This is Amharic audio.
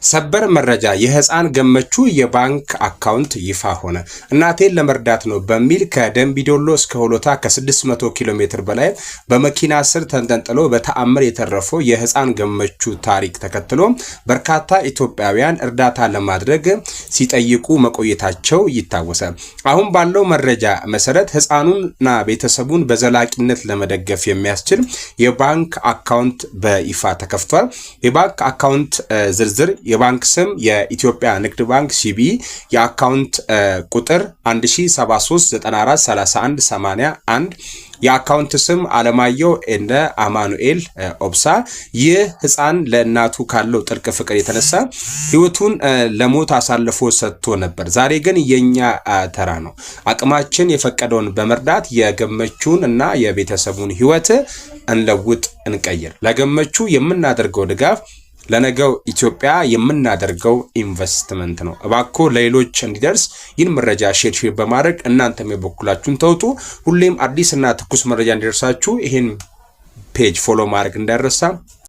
ሰበር መረጃ የህፃን ገመቹ የባንክ አካውንት ይፋ ሆነ። እናቴን ለመርዳት ነው በሚል ከደንቢዶሎ እስከ ሆሎታ ከ600 ኪሎ ሜትር በላይ በመኪና ስር ተንጠልጥሎ በተአምር የተረፈው የህፃን ገመቹ ታሪክ ተከትሎ በርካታ ኢትዮጵያውያን እርዳታ ለማድረግ ሲጠይቁ መቆየታቸው ይታወሳል። አሁን ባለው መረጃ መሰረት ህፃኑንና ቤተሰቡን በዘላቂነት ለመደገፍ የሚያስችል የባንክ አካውንት በይፋ ተከፍቷል። የባንክ አካውንት ዝርዝር የባንክ ስም የኢትዮጵያ ንግድ ባንክ ሲቢኢ፣ የአካውንት ቁጥር 1073943181፣ የአካውንት ስም አለማየሁ እንደ አማኑኤል ኦብሳ። ይህ ህፃን ለእናቱ ካለው ጥልቅ ፍቅር የተነሳ ህይወቱን ለሞት አሳልፎ ሰጥቶ ነበር። ዛሬ ግን የኛ ተራ ነው። አቅማችን የፈቀደውን በመርዳት የገመቹን እና የቤተሰቡን ህይወት እንለውጥ፣ እንቀይር። ለገመቹ የምናደርገው ድጋፍ ለነገው ኢትዮጵያ የምናደርገው ኢንቨስትመንት ነው። እባክዎ ለሌሎች እንዲደርስ ይህን መረጃ ሼር በማድረግ እናንተም የበኩላችሁን ተውጡ። ሁሌም አዲስና ትኩስ መረጃ እንዲደርሳችሁ ይሄን ፔጅ ፎሎ ማድረግ እንዳይረሳ።